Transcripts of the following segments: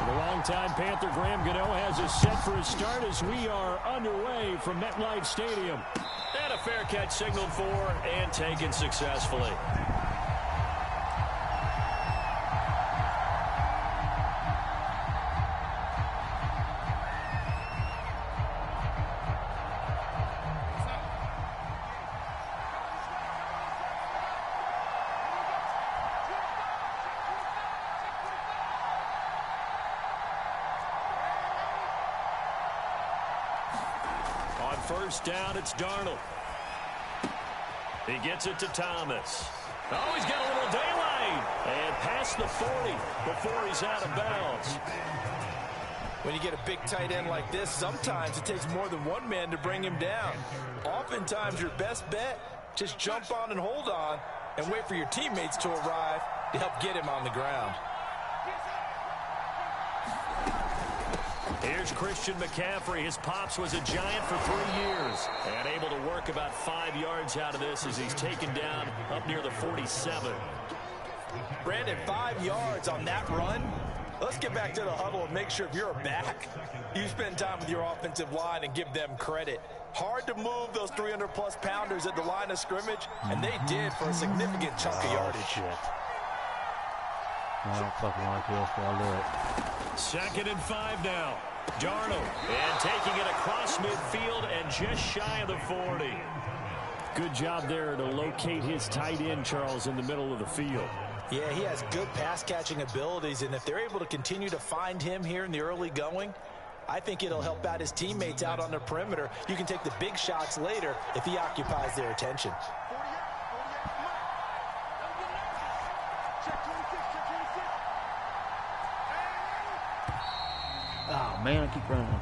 The longtime Panther Graham Gano has us set for a start as we are underway from MetLife Stadium. And a fair catch signaled for and taken successfully. First down, it's Darnold. He gets it to Thomas. Oh, he's got a little daylight. And past the 40 before he's out of bounds. When you get a big tight end like this, sometimes it takes more than one man to bring him down. Oftentimes, your best bet, just jump on and hold on and wait for your teammates to arrive to help get him on the ground. Here's Christian McCaffrey. His pops was a Giant for 3 years and able to work about 5 yards out of this as he's taken down up near the 47. Brandon, 5 yards on that run. Let's get back to the huddle and make sure if you're a back, you spend time with your offensive line and give them credit. Hard to move those 300-plus pounders at the line of scrimmage, and they did for a significant chunk of yardage. Shit. I don't fucking like this, but I love it. 2nd and 5 now. Darnold, and taking it across midfield and just shy of the 40. Good job there to locate his tight end, Charles, in the middle of the field. Yeah, he has good pass-catching abilities, and if they're able to continue to find him here in the early going, I think it'll help out his teammates out on the perimeter. You can take the big shots later if he occupies their attention. Oh, man, I keep running.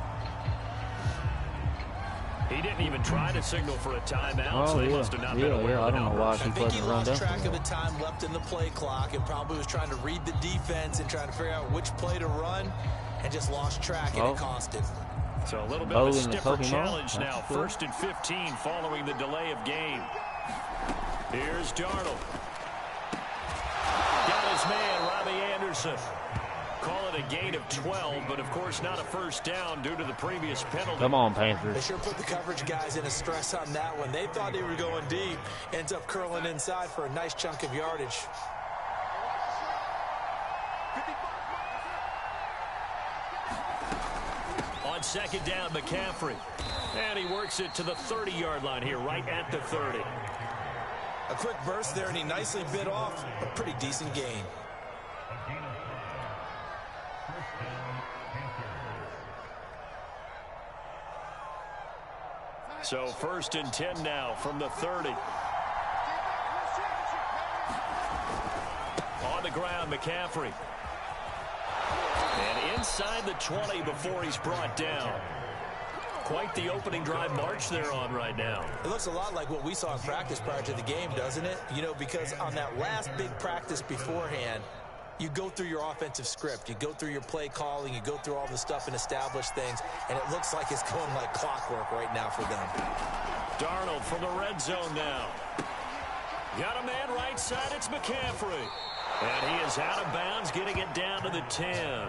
He didn't even try to signal for a timeout, so he must have not been aware I of the don't know why numbers. he I think he run lost track of the time left in the play clock and probably was trying to read the defense and trying to figure out which play to run and just lost track, and it cost him. So a little bit of a stiffer challenge now. 1st and 15 following the delay of game. Here's Darnold. Got his man, Robbie Anderson. Call it a gain of 12, but of course not a first down due to the previous penalty. Come on, Panthers. They sure put the coverage guys in a stress on that one. They thought they were going deep. Ends up curling inside for a nice chunk of yardage. On 2nd down, McCaffrey. And he works it to the 30-yard line here, right at the 30. A quick burst there, and he nicely bit off a pretty decent gain. So 1st and 10 now from the 30. On the ground, McCaffrey. And inside the 20 before he's brought down. Quite the opening drive march they're on right now. It looks a lot like what we saw in practice prior to the game, doesn't it? You know, because on that last big practice beforehand, you go through your offensive script. You go through your play calling. You go through all the stuff and establish things. And it looks like it's going like clockwork right now for them. Darnold from the red zone now. Got a man right side. It's McCaffrey. And he is out of bounds, getting it down to the 10.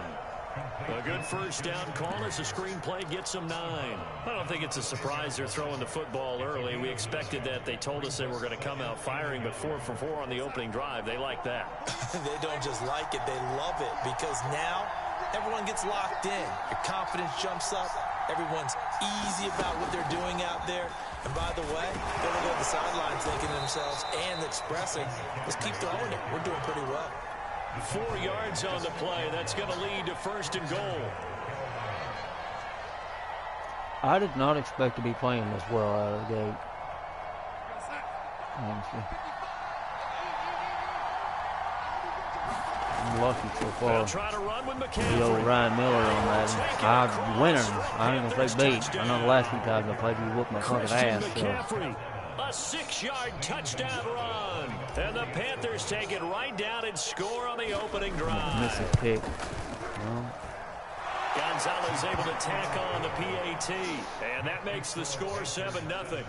A good first down call as the screenplay gets them 9. I don't think it's a surprise they're throwing the football early. We expected that. They told us they were going to come out firing, but 4 for 4 on the opening drive. They like that. They don't just like it. They love it because now everyone gets locked in. Your confidence jumps up. Everyone's easy about what they're doing out there. And by the way, they're looking at the sidelines thinking to themselves and expressing, let's keep throwing it. We're doing pretty well. 4 yards on the play. That's going to lead to 1st and goal. I did not expect to be playing this well out of the gate. Honestly. I'm lucky so far. Try to run with The old Ryan Miller on that. I'm winning. I ain't gonna say beat. I know the last few times I played, you whooped my fucking ass. So. A 6-yard touchdown run. And the Panthers take it right down and score on the opening drive. Miss a pick. Well. Gonzalez able to tack on the PAT. And that makes the score 7-0.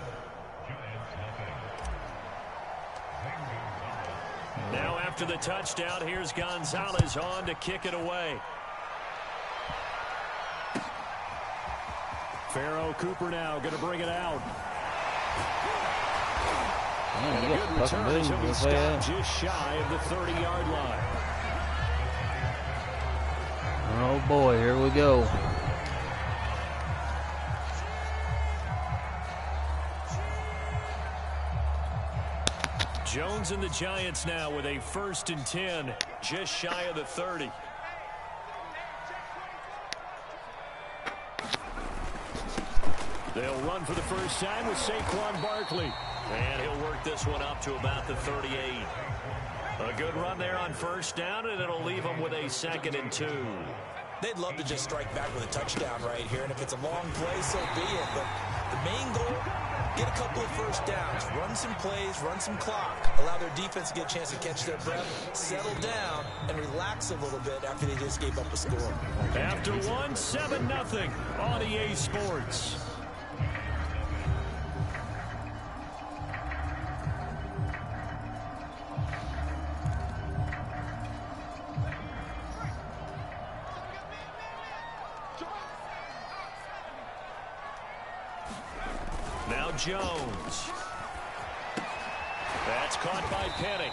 Now after the touchdown, here's Gonzalez on to kick it away. Farrell Cooper now going to bring it out. Man, And a good return, so he stopped just shy of the 30-yard line. Oh, boy, here we go. Jones and the Giants now with a 1st and 10, just shy of the 30. They'll run for the first time with Saquon Barkley. And he'll work this one up to about the 38. A good run there on 1st down, and it'll leave them with a 2nd and 2. They'd love to just strike back with a touchdown right here, and if it's a long play, so be it. But the main goal, get a couple of 1st downs, run some plays, run some clock, allow their defense to get a chance to catch their breath, settle down, and relax a little bit after they just gave up a score. After one, 7-0 on EA Sports. Now Jones. That's caught by Penny.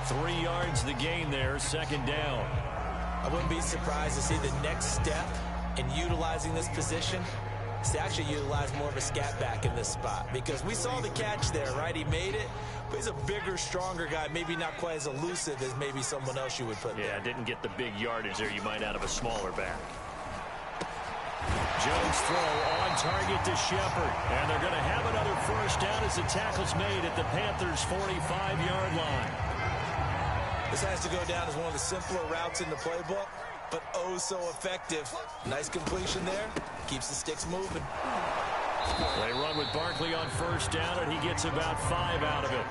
3 yards the gain there, 2nd down. I wouldn't be surprised to see the next step in utilizing this position is to actually utilize more of a scat back in this spot, because we saw the catch there, right? He made it, but he's a bigger, stronger guy, maybe not quite as elusive as maybe someone else you would put there. Yeah, didn't get the big yardage there you might out of a smaller back. Jones throw on target to Shepard. And they're going to have another 1st down as the tackle's made at the Panthers' 45-yard line. This has to go down as one of the simpler routes in the playbook, but oh so effective. Nice completion there. Keeps the sticks moving. They run with Barkley on 1st down, and he gets about 5 out of it.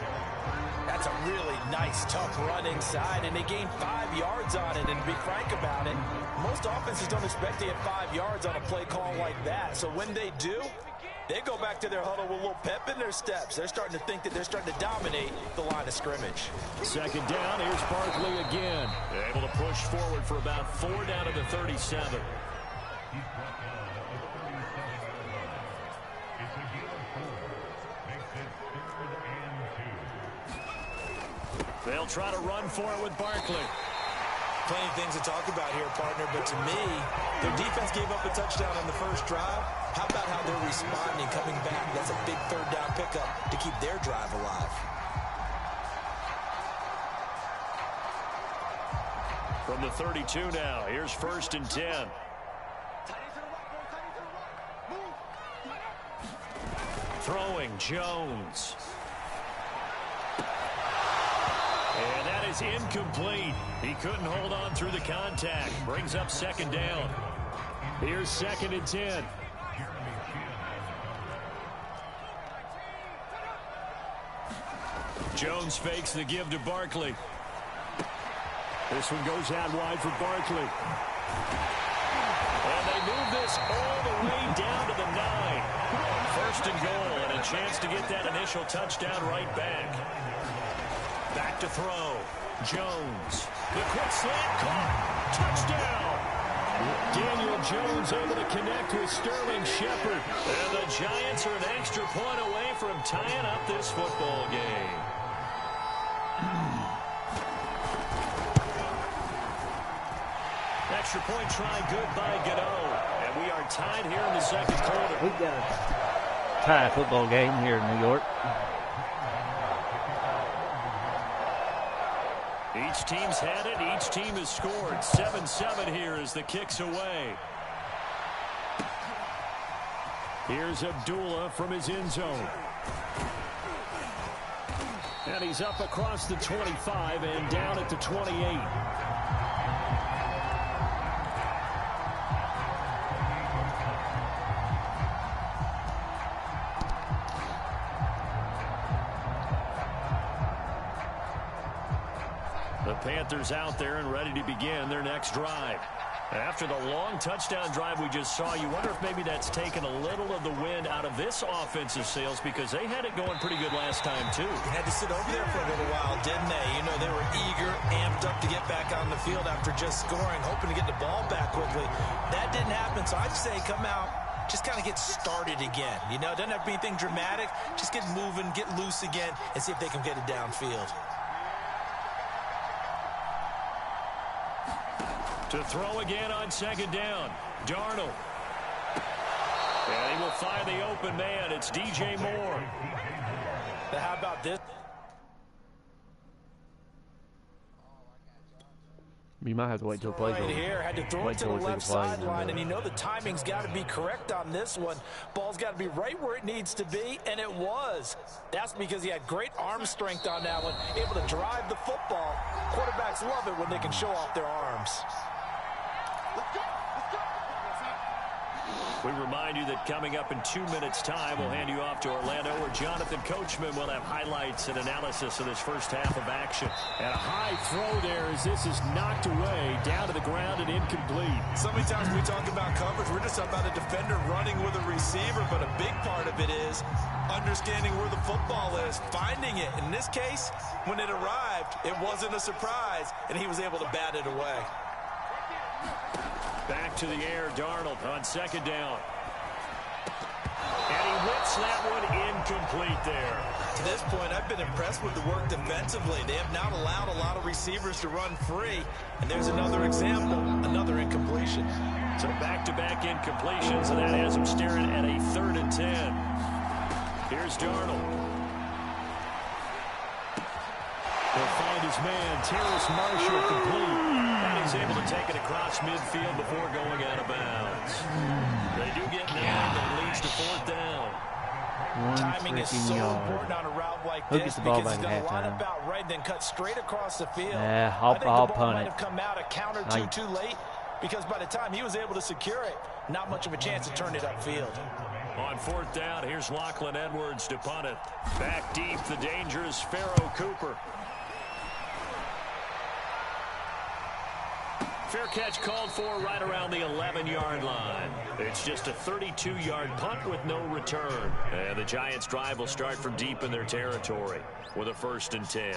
That's a really nice, tough run inside, and they gained 5 yards on it. And to be frank about it, most offenses don't expect to get 5 yards on a play call like that. So when they do, they go back to their huddle with a little pep in their steps. They're starting to think that they're starting to dominate the line of scrimmage. 2nd down, here's Barkley again. Able to push forward for about 4 down to the 37. They'll try to run for it with Barkley. Plenty of things to talk about here, partner, but to me, their defense gave up a touchdown on the 1st drive. How about how they're responding, coming back? That's a big 3rd down pickup to keep their drive alive. From the 32 now, here's 1st and 10. Throwing Jones. And that is incomplete. He couldn't hold on through the contact. Brings up 2nd down. Here's 2nd and 10. Jones fakes the give to Barkley. This one goes out wide for Barkley. And they move this all the way down to the 9. 1st and goal, and a chance to get that initial touchdown right back. Back to throw. Jones. The quick slant caught. Touchdown. Daniel Jones able to connect with Sterling Shepard. And the Giants are an extra point away from tying up this football game. Extra point try good by Godot. And we are tied here in the 2nd quarter. We got a tie football game here in New York. Each team's had it. Each team has scored. 7-7 here as the kick's away. Here's Abdullah from his end zone. And he's up across the 25 and down at the 28. The Panthers out there and ready to begin their next drive. After the long touchdown drive we just saw, you wonder if maybe that's taken a little of the wind out of this offensive sails, because they had it going pretty good last time, too. They had to sit over there for a little while, didn't they? You know, they were eager, amped up to get back on the field after just scoring, hoping to get the ball back quickly. That didn't happen, so I'd say come out, just kind of get started again. You know, it doesn't have to be anything dramatic. Just get moving, get loose again, and see if they can get it downfield. To throw again on second down, Darnold. And he will find the open man. It's DJ Moore. Now, how about this? You might have to wait till it plays Right here, had to throw it to the left sideline, and you know the timing's got to be correct on this one. Ball's got to be right where it needs to be, and it was. That's because he had great arm strength on that one, able to drive the football. Quarterbacks love it when they can show off their arms. We remind you that coming up in 2 minutes' time, we'll hand you off to Orlando, where Jonathan Coachman will have highlights and analysis of this first half of action. And a high throw there as this is knocked away, down to the ground and incomplete. So many times we talk about coverage, we're just about a defender running with a receiver, but a big part of it is understanding where the football is, finding it. In this case, when it arrived, it wasn't a surprise, and he was able to bat it away. Back to the air, Darnold on second down. And he whips that one incomplete there. To this point, I've been impressed with the work defensively. They have not allowed a lot of receivers to run free. And there's another example, another incompletion. So back-to-back incompletions, and that has him staring at a 3rd and 10. Here's Darnold. He'll find his man, Terrace Marshall, complete. And he's able to take it across midfield before going out of bounds. They do get 9, that leads to 4th down. Timing is so important on a route like this because he's going to line up out right, then cut straight across the field. Yeah, I think the ball punt might it. have come out a count or two too late because by the time he was able to secure it, not much of a chance to turn it upfield. On 4th down, here's Lachlan Edwards to punt it. Back deep, the dangerous Pharaoh Cooper. Fair catch called for right around the 11-yard line. It's just a 32-yard punt with no return. And the Giants' drive will start from deep in their territory with a 1st and 10.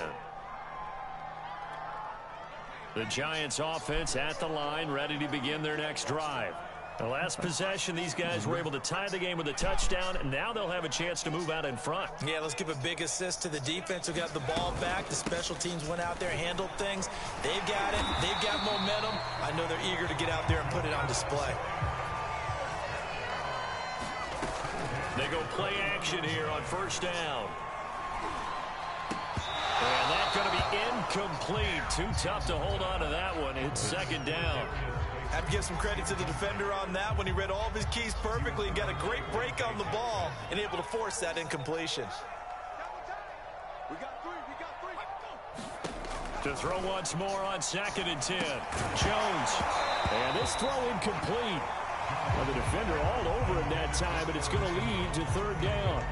The Giants' offense at the line, ready to begin their next drive. The last possession, these guys were able to tie the game with a touchdown, and now they'll have a chance to move out in front. Yeah, let's give a big assist to the defense who got the ball back. The special teams went out there, handled things. They've got it. They've got momentum. I know they're eager to get out there and put it on display. They go play action here on 1st down. And that's going to be incomplete. Too tough to hold on to that one. It's 2nd down. Have to give some credit to the defender on that when he read all of his keys perfectly and got a great break on the ball and able to force that incompletion. To throw once more on 2nd and 10. Jones. And this throw incomplete. Well, the defender all over him that time, but it's going to lead to 3rd down.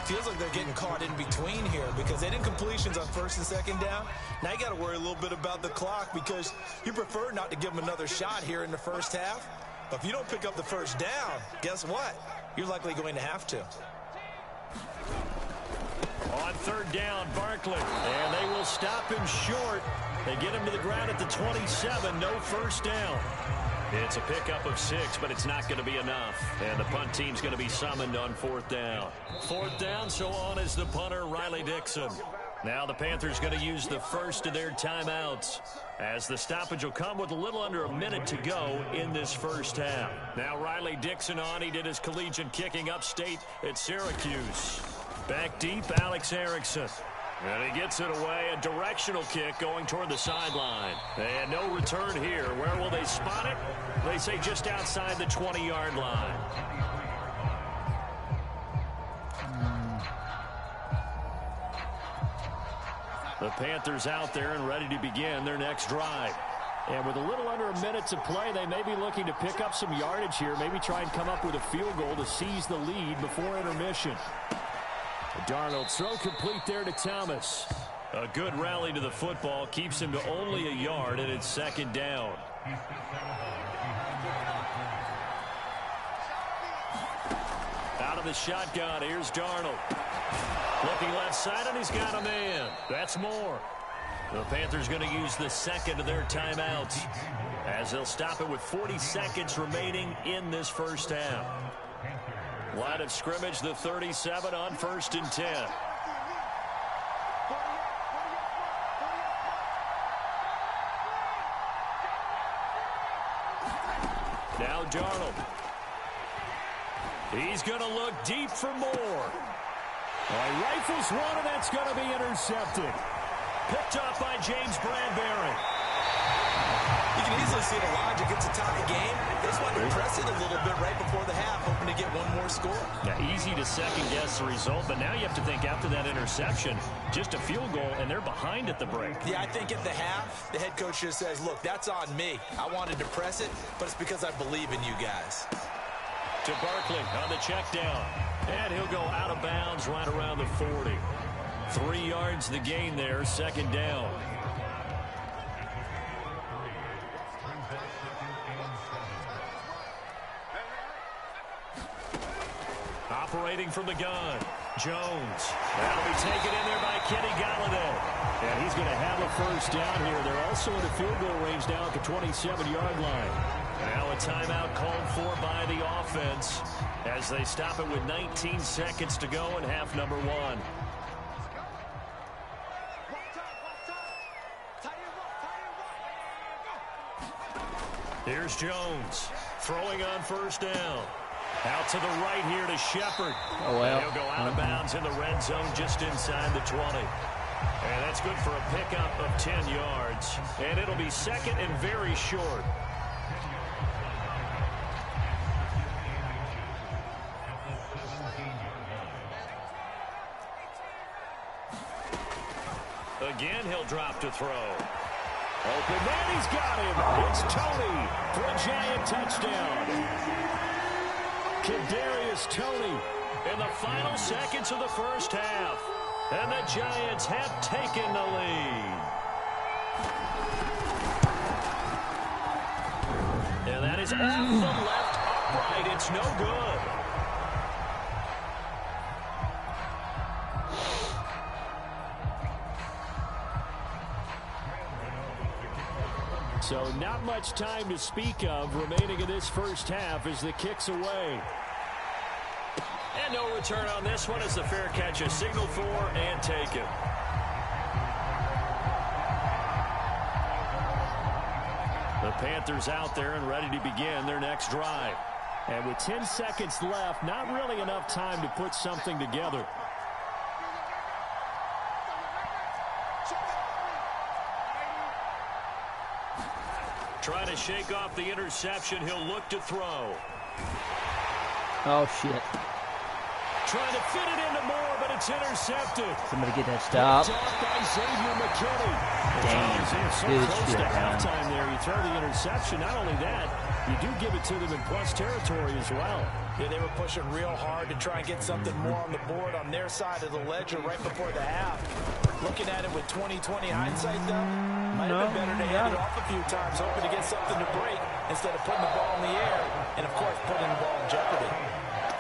Feels like they're getting caught in between here because they had incompletions on 1st and 2nd down. Now you got to worry a little bit about the clock because you prefer not to give them another shot here in the first half. But if you don't pick up the 1st down, guess what? You're likely going to have to. On 3rd down, Barkley. And they will stop him short. They get him to the ground at the 27. No 1st down. It's a pickup of 6, but it's not going to be enough. And the punt team's going to be summoned on 4th down. 4th down, so on is the punter, Riley Dixon. Now the Panthers going to use the first of their timeouts, as the stoppage will come with a little under a minute to go in this first half. Now Riley Dixon on. He did his collegiate kicking upstate at Syracuse. Back deep, Alex Erickson. And he gets it away, a directional kick going toward the sideline. And no return here. Where will they spot it? They say just outside the 20-yard line. The Panthers out there and ready to begin their next drive. And with a little under a minute to play, they may be looking to pick up some yardage here, maybe try and come up with a field goal to seize the lead before intermission. Darnold throw complete there to Thomas. A good rally to the football keeps him to only a yard, and it's 2nd down. Out of the shotgun, here's Darnold. Looking left side, and he's got a man. That's Moore. The Panthers going to use the 2nd of their timeouts. as they'll stop it with 40 seconds remaining in this first half. Line of scrimmage, the 37 on 1st and 10. Now Darnold. He's going to look deep for more. Rifles one, and that's going to be intercepted. Picked off by James Bradbury. You can easily see the logic. It's a tie game. They just want to press it a little bit right before the half, hoping to get one more score. Yeah, easy to second-guess the result, but now you have to think after that interception, just a field goal, and they're behind at the break. Yeah, I think at the half, the head coach just says, look, that's on me. I wanted to press it, but it's because I believe in you guys. To Barkley on the check down. And he'll go out of bounds right around the 40. 3 yards the gain there, second down. Operating from the gun, Jones. That'll be taken in there by Kenny Galladay. And he's going to have a first down here. They're also in the field goal range now at the 27-yard line. Now a timeout called for by the offense as they stop it with 19 seconds to go in half number 1. Here's Jones throwing on first down. Out to the right here to Shepard. Oh, well. He'll go out of bounds in the red zone just inside the 20. And that's good for a pickup of 10 yards. And it'll be second and very short. Again, he'll drop to throw. Open man, he's got him. It's Tony for a Giant touchdown. Kadarius Toney In the final seconds of the first half. And the Giants have taken the lead. And that is off the left upright. It's no good. So not much time to speak of remaining in this first half as the kick's away. And no return on this one as the fair catch is signaled for and taken. The Panthers out there and ready to begin their next drive. And with 10 seconds left, not really enough time to put something together. Trying to shake off the interception. He'll look to throw. Oh, shit. Trying to fit it into Moore, but it's intercepted. Somebody get that stop. By Xavier McKinney. Damn. So Good close shit, to man. halftime there. You throw the interception. Not only that, you do give it to them in plus territory as well. Yeah, they were pushing real hard to try and get something more on the board on their side of the ledger right before the half. Looking at it with 20/20 hindsight, though, might have been better to hand it off a few times, hoping to get something to break instead of putting the ball in the air and, of course, putting the ball in jeopardy.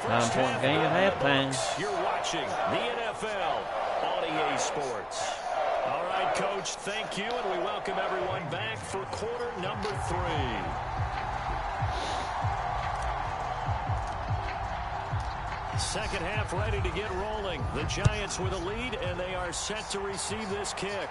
9-point game at halftime. You're watching the NFL on EA Sports. All right, Coach, thank you, and we welcome everyone back for quarter number 3. Second half ready to get rolling. The Giants with a lead, and they are set to receive this kick.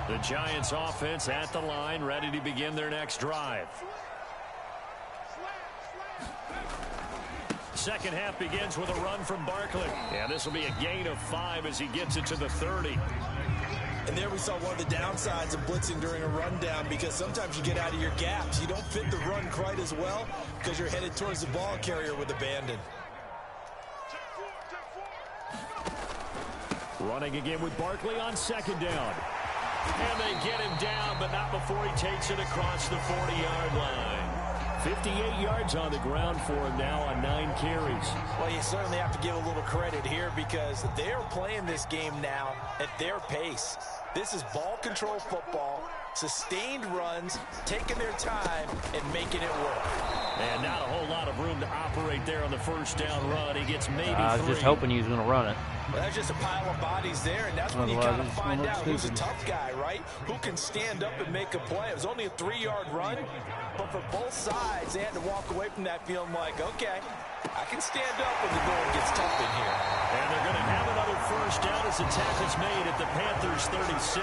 The Giants offense at the line, ready to begin their next drive. Second half begins with a run from Barkley. And this will be a gain of 5 as he gets it to the 30. And there we saw one of the downsides of blitzing during a rundown, because sometimes you get out of your gaps. You don't fit the run quite as well because you're headed towards the ball carrier with abandon. Running again with Barkley on second down. And they get him down, but not before he takes it across the 40-yard line. 58 yards on the ground for him now on 9 carries. Well, you certainly have to give a little credit here because they're playing this game now at their pace. This is ball control football. sustained runs, taking their time, and making it work. And not a whole lot of room to operate there on the first down run. He gets maybe I was just hoping he was going to run it. Well, that's just a pile of bodies there, and that's when you kind of find out who's a tough guy, right? Who can stand up and make a play. It was only a 3-yard run, but for both sides, they had to walk away from that feeling like, okay, I can stand up when the going gets tough in here. And they're going to have another first down as the tackle's made at the Panthers' 36.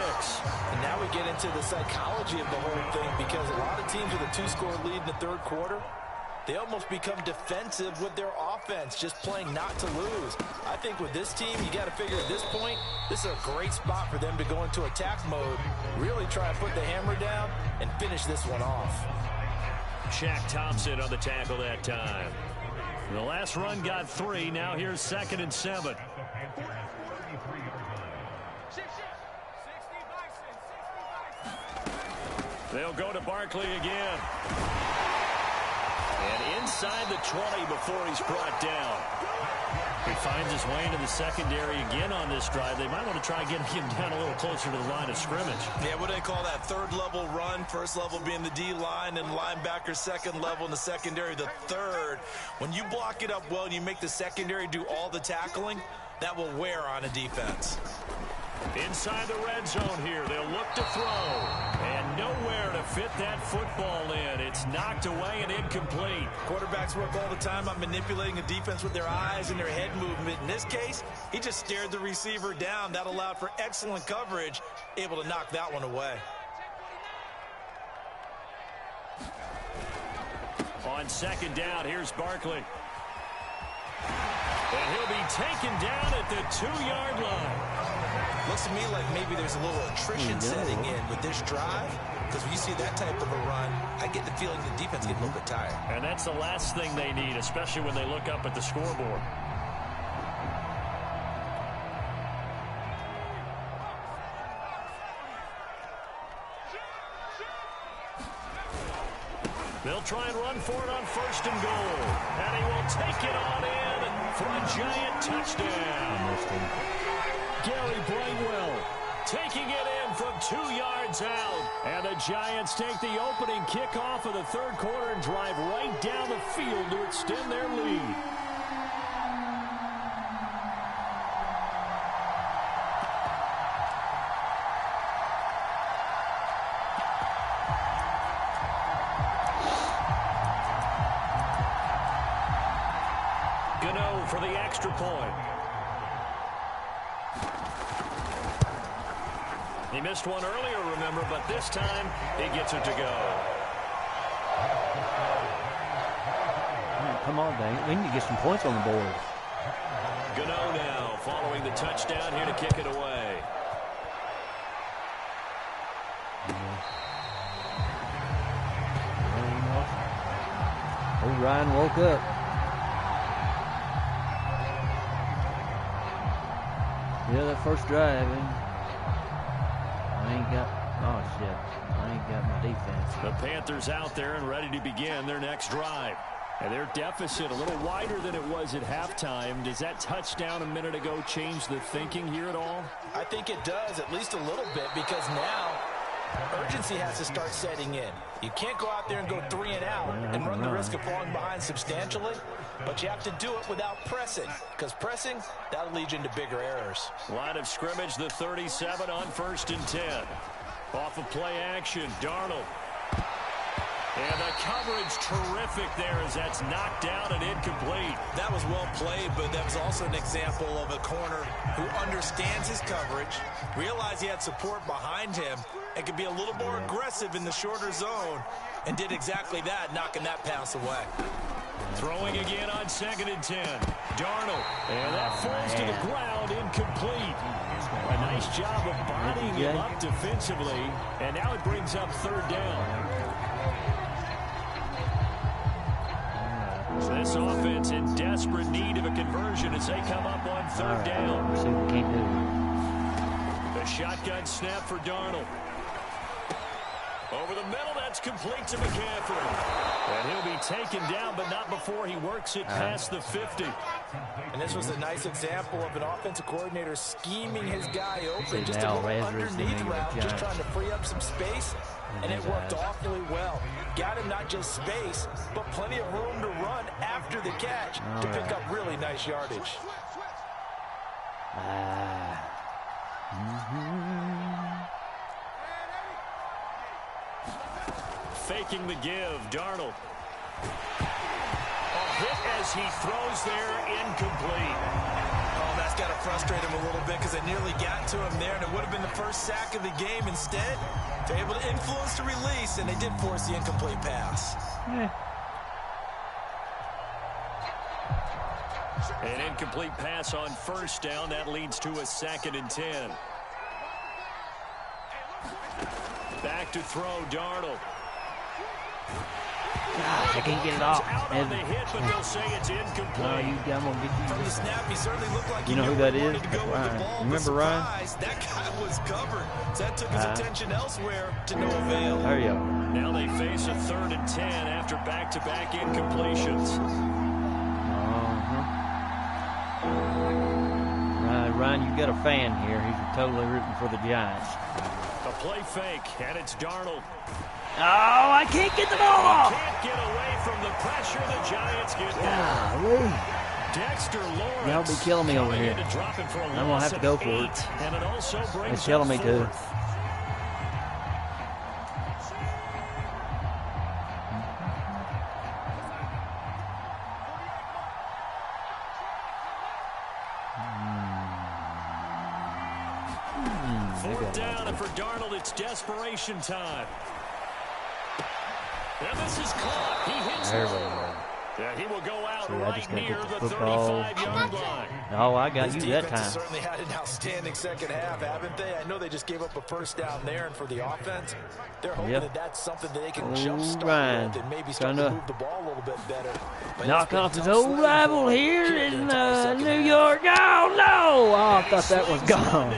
And now we get into the psychology of the whole thing, because a lot of teams with a 2-score lead in the third quarter, they almost become defensive with their offense, just playing not to lose. I think with this team, you got to figure at this point, this is a great spot for them to go into attack mode, really try to put the hammer down and finish this one off. Shaq Thompson on the tackle that time. The last run got 3. Now here's 2nd and 7. They'll go to Barkley again. And inside the 20 before he's brought down. He finds his way into the secondary again on this drive. They might want to try getting him down a little closer to the line of scrimmage. Yeah, what do they call that? Third level run. First level being the D-line and linebacker. Second level in the secondary, the third. When you block it up well and you make the secondary do all the tackling, that will wear on a defense. Inside the red zone here. They'll look to throw. And nowhere to fit that football in. It's knocked away and incomplete. Quarterbacks work all the time on manipulating the defense with their eyes and their head movement. In this case, he just stared the receiver down. That allowed for excellent coverage, able to knock that one away. On 2nd down, here's Barkley. And he'll be taken down at the 2-yard line. Looks to me like maybe there's a little attrition setting in with this drive, because when you see that type of a run, I get the feeling the defense gets a little bit tired. And that's the last thing they need, especially when they look up at the scoreboard. They'll try and run for it on 1st and goal. And he will take it on in for a giant touchdown. Gary Brightwell taking it in from 2 yards out. And the Giants take the opening kickoff of the third quarter and drive right down the field to extend their lead. Gano for the extra point. He missed one earlier, remember, but this time he gets it to go. Come on, Dane. We need to get some points on the board. Gano now following the touchdown here to kick it away. Oh, Ryan woke up. Yeah, that first drive, I ain't got, oh shit, I ain't got my defense. The Panthers out there and ready to begin their next drive. And their deficit a little wider than it was at halftime. Does that touchdown a minute ago change the thinking here at all? I think it does, at least a little bit, because now urgency has to start setting in. You can't go out there and go 3 and out and run the risk of falling behind substantially, but you have to do it without pressing, because pressing, that'll lead you into bigger errors. Line of scrimmage, the 37 on 1st and 10. Off of play action, Darnold. And the coverage terrific there as that's knocked down and incomplete. That was well played, but that was also an example of a corner who understands his coverage, realized he had support behind him, and could be a little more aggressive in the shorter zone, and did exactly that, knocking that pass away. Throwing again on 2nd and 10. Darnold. And that falls to the ground, incomplete. A nice job of bodying him up defensively, and now it brings up 3rd down. So this offense in desperate need of a conversion as they come up on 3rd down. Let's see what we can do. The shotgun snap for Darnold. Over the middle, that's complete to McCaffrey. And he'll be taken down, but not before he works it past the 50. And this was a nice example of an offensive coordinator scheming his guy open. Just a little underneath route, just trying to free up some space. And it worked awfully well. Got him not just space, but plenty of room to run after the catch to pick up really nice yardage. Faking the give, Darnold. A hit as he throws there, incomplete. Oh, that's got to frustrate him a little bit because they nearly got to him there, and it would have been the first sack of the game. Instead, they're able to influence the release, and they did force the incomplete pass. An incomplete pass on first down. That leads to a 2nd and 10. Back to throw, Darnold. I can't get it off. Out on the hit, but they'll say it's incomplete. No, I'm gonna get you. From the snap, he certainly looked like You know who that is? That's Ryan. Remember Ryan? That guy was covered. So that took his attention elsewhere to no avail. There you go. Now they face a 3rd and 10 after back-to-back incompletions. Ryan, you got a fan here. He's totally rooting for the Giants. A play fake, and it's Darnold. Oh, I can't get the ball off. Can't get away from the pressure the Giants get there. Golly. Dexter Lawrence. Y'all be killing me over here. I'm going to have to go for it. And it also brings It's telling me to. Down, and for Darnold, it's desperation time. And this is caught. He hits it. Yeah, he will go out right near the 35-yard line. Oh, I got you that time. Certainly had an outstanding second half, haven't they? I know they just gave up a first down there, and for the offense, they're hoping that that's something that they can jumpstart with and maybe start to move the ball a little bit better. Knock off his old rival here in New York. Oh, no! Oh, I thought that was gone.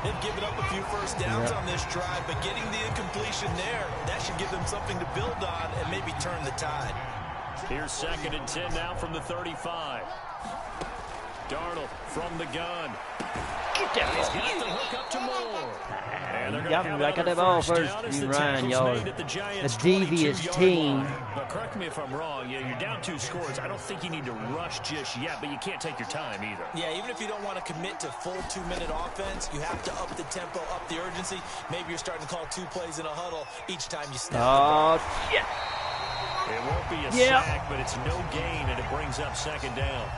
They've given up a few first downs on this drive, but getting the incompletion there, that should give them something to build on and maybe turn the tide. Here's 2nd and 10 now from the 35. Darnold from the gun. He's got the hook up to Moore. Y'all got that ball first. You Ryan, y'all are a devious team. Correct me if I'm wrong. Yeah, you're down 2 scores. I don't think you need to rush just yet, but you can't take your time either. Yeah, even if you don't want to commit to full 2-minute offense, you have to up the tempo, up the urgency. Maybe you're starting to call 2 plays in a huddle each time you snap. Oh, shit. It won't be a sack, but it's no gain, and it brings up 2nd down.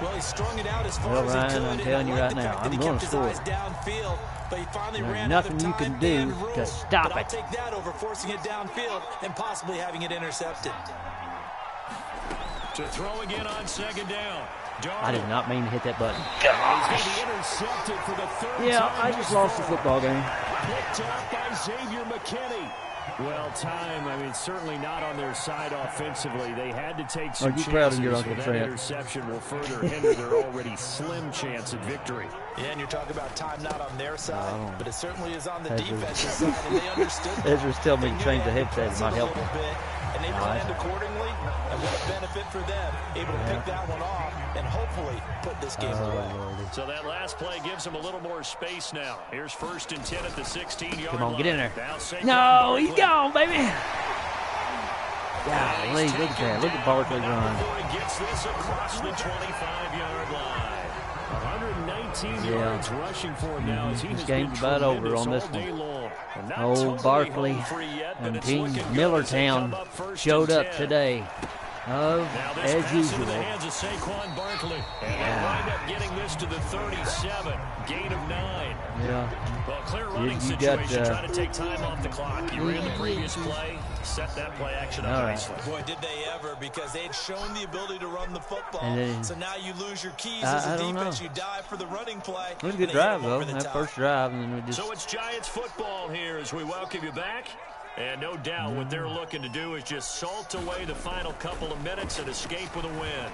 Well, he strung it out as far as he could. I'm telling you right now, I'm going to score. Downfield, but he finally There's nothing you can do to stop it. I'll take that over forcing it downfield and possibly having it intercepted. To throw again on 2nd down. I did not mean to hit that button. Gosh. Intercepted for the 3rd time. I just lost the football game. Picked up by Xavier McKinney. Well, time, I mean, certainly not on their side offensively. They had to take some chances. Proud of your Uncle That Trent? interception will further hinder their already slim chance at victory. Yeah, and you're talking about time not on their side, but it certainly is on the defensive side, and they understood that. Ezra's telling me to change the headset. It might help me. And they planned accordingly, and what a benefit for them, able to pick that one off and hopefully put this game away. So that last play gives them a little more space now. Here's 1st and 10 at the 16-yard line. Come on, get in there. No, he's gone, baby. Golly, look at that. Look at Barkley run. Gets this across the 25-yard line. 119 yards rushing for him now. This game's about over on this one. Old Barkley and Team Millertown showed up today. As usual. Hands of Saquon Barkley. And they wind up getting this to the 37. Gain of 9. Yeah. Well, clear running situation. Trying to take time off the clock. You ran the previous play. Set that play action up nicely. Boy, did they ever, because they had shown the ability to run the football. So now you lose your keys as a defense. You dive for the running play. It was a good drive, though. That first drive. And then we just... So it's Giants football here as we welcome you back. And no doubt what they're looking to do is just salt away the final couple of minutes and escape with a win.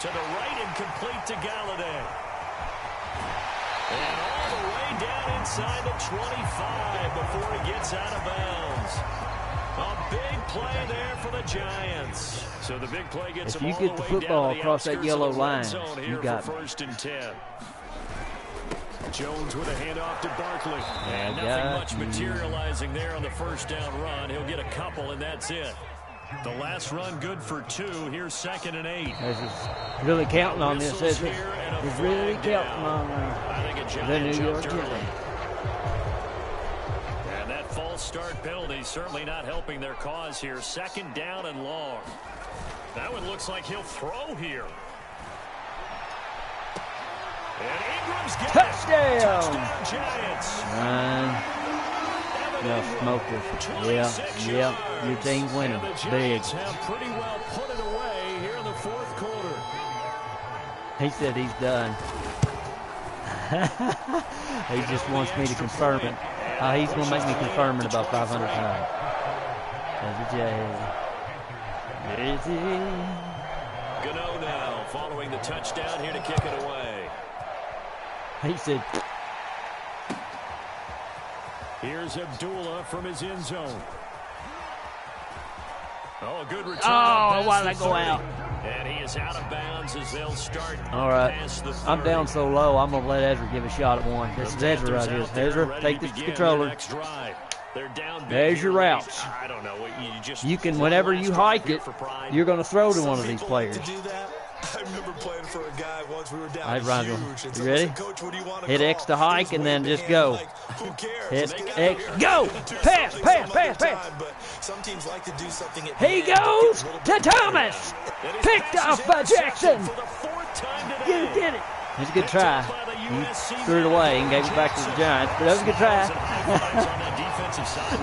To the right and complete to Galladay. And all the way down inside the 25 before he gets out of bounds. A big play there for the Giants. So the big play gets if you get the football across that yellow line, you got first and 10. Jones with a handoff to Barkley. And nothing much materializing there on the first down run. He'll get a couple, and that's it. The last run good for 2. Here's 2nd and 8. He's really counting on this, isn't it? He's really counting on the New York Giants. And that false start penalty certainly not helping their cause here. 2nd down and long. That one looks like he'll throw here. And Ingram's got touchdown! Touchdown, Giants. No, smoke this. Yeah, your team's winning. And the Big. Giants have pretty well put it away here in the 4th quarter. He said he's done. He just wants me to confirm it. He's going to make me confirm it about 500 times. Gano now following the touchdown here to kick it away. He said. Here's Abdullah from his end zone. Oh, a good return. Oh, why did I go out? And he is out of bounds as they'll start. All right. I'm down so low, I'm going to let Ezra give a shot at one. This is Ezra right here. Ezra, take this controller. There's your routes. I don't know. You can, whenever you hike it, you're going to throw to one of these players. I remember playing for a guy once. We were down All right, huge. you ready? Coach, what do you want to hit call? X to hike and then just go. Like, who cares? Hit X, go! Pass, pass, pass, pass. But some teams like to do something at He goes to Thomas. Picked off by Jackson. You did it. It was a good try. He threw it away and gave it back to the Giants, but that was a good try.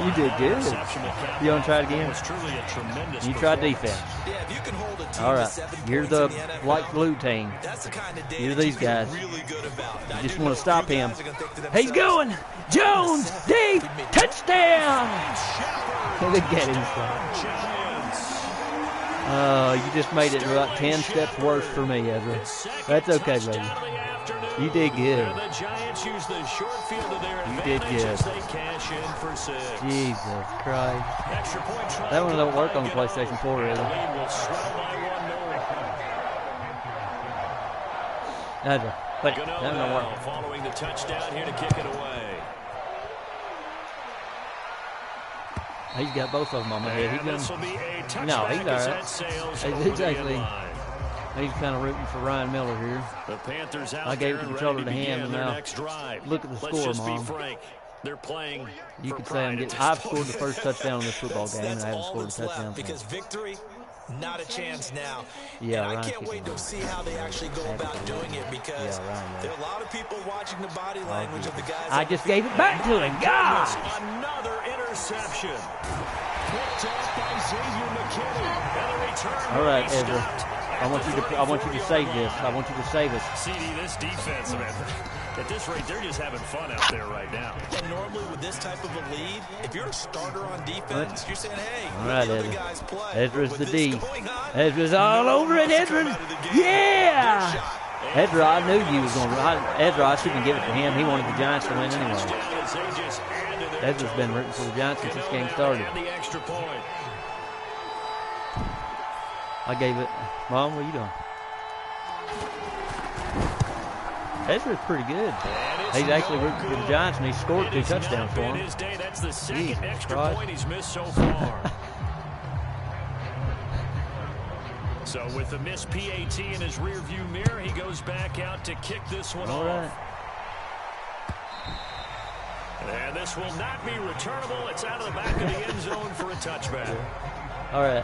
You did good. You want to try it again? You tried defense. All right. You're the light blue team. You're these guys. You just want to stop him. He's going. Jones, deep, touchdown. Look at him. You just made it about 10 steps worse for me, Ezra. That's okay, baby. You did good. You did good. Jesus Christ. That one don't work on the PlayStation 4, really. Ezra, wait, that one don't work. Following the touchdown here to kick it away. He's got both of them on my head. He's gonna, no, he's all right. He's actually, he's kind of rooting for Ryan Miller here. The Panthers out. I gave the controller to him, and now look at the score, Mom. They're playing. You could say I've scored the first touchdown in this football game, and I haven't scored a touchdown. Because victory, not a chance now. Yeah, and I can't wait to see how they actually go about doing it, because there are a lot of people watching the body language of the guys. I just gave it back to him. God! Another interception. Picked off by Xavier McKinney. All right, Ezra. I want you to save this. I want you to save us. CD, this defense, man. At this rate, they're just having fun out there right now. And normally with this type of a lead, if you're a starter on defense, you're saying, hey, all right, the other guys play. Ezra's the D. Ezra's all over it, Ezra. Yeah! Ezra, I knew you was going to run. Ezra, I shouldn't give it to him. He wanted the Giants to win anyway. Ezra's been rooting for the Giants since this game started. I gave it. Mom, what are you doing? Ezra's pretty good. He's actually rooting for the Giants, and he scored 2 touchdowns for him. That's the second extra point he's missed so far. So with the missed PAT in his rearview mirror, he goes back out to kick this one all off. Right. And this will not be returnable. It's out of the back of the end zone for a touchback. All right.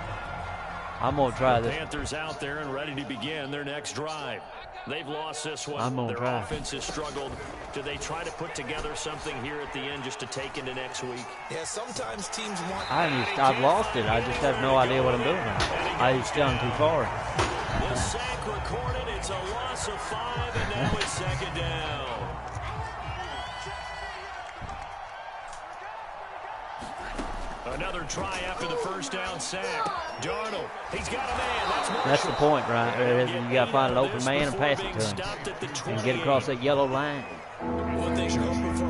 I'm going to try this. The Panthers out there and ready to begin their next drive. They've lost this one. I'm going to try. Their offense has struggled. Do they try to put together something here at the end just to take into next week? Yeah, sometimes teams want... I've lost it. I just have no idea what I'm doing now. I've gone too far. The sack recorded. It's a loss of 5, and now it's second down. Another try after the first down sack. Darnold, he's got a man. That's the point, right? You got to find an open man and pass it to him. And get across that yellow line. What they should hope for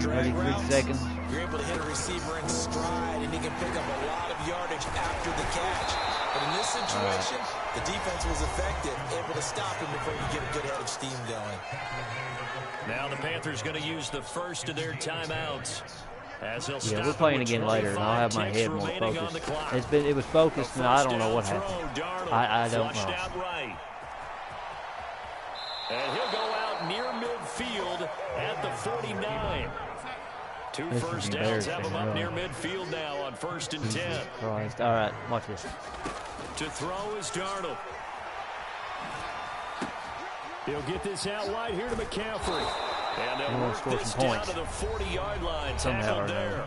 drag 33 routes. seconds. You're able to hit a receiver in stride, and he can pick up a lot of yardage after the catch. But in this situation, the defense was effective, able to stop him before you get a good head of steam going. Now the Panthers going to use the first of their timeouts. As they'll stop we're playing again later, and I'll have my head more focused. It was focused, and I don't know what happened. I don't know. Right. And he'll go out near midfield at the 49. Two first downs have him up near midfield now on 1st and 10. Christ. All right, watch this. To throw is Darnold. He'll get this out wide here to McCaffrey. And they'll work this down to the 40-yard line. Tackled there.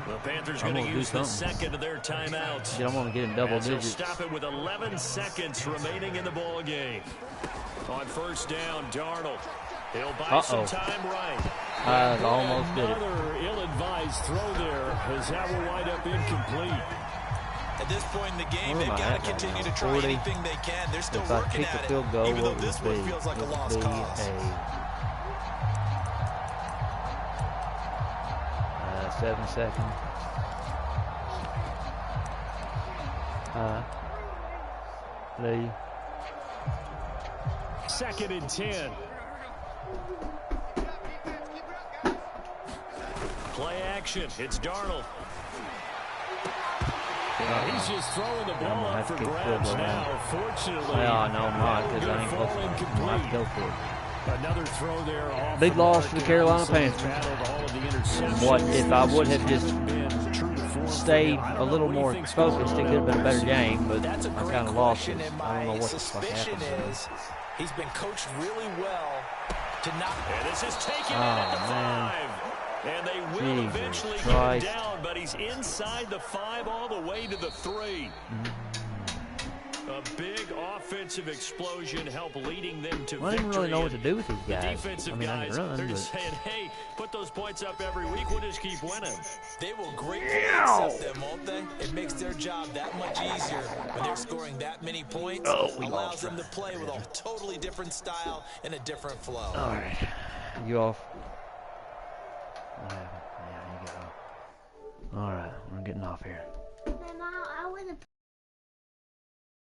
The Panthers going to use the second of their timeouts. I'm going to get in double digits. Stop it with 11 seconds remaining in the ball game. On 1st down, Darnold. He'll buy some time right. I almost did it. Another ill-advised throw there as that will wind up incomplete. At this point in the game, they've got to continue to try anything they can. They're still working at it, field goal, even though this one feels like a lost cause. 7 seconds. 3. 2nd and 10. Play action. It's Darnold. He's just throwing the ball up for grabs now. Fortunately, no, I'm not, because I ain't supposed to. I have to go for it. Another throw there. Off big loss for the Carolina Panthers. What if I would have just stayed a little more focused? It could have been a better game, but I kind of lost it. I don't know what the fuck happened. He's been coached really well to not. And this is taken in at the 5. And they will eventually get him down, but he's inside the 5 all the way to the 3. A big offensive explosion helped leading them to victory. I didn't really know what to do with these guys. The defensive guys, they're just saying, hey, put those points up every week, we'll just keep winning. They will gratefully accept them, won't they? It makes their job that much easier when they're scoring that many points. Allows them to play with a totally different style and a different flow. All right. You off? Yeah, you get off. All right, we're getting off here.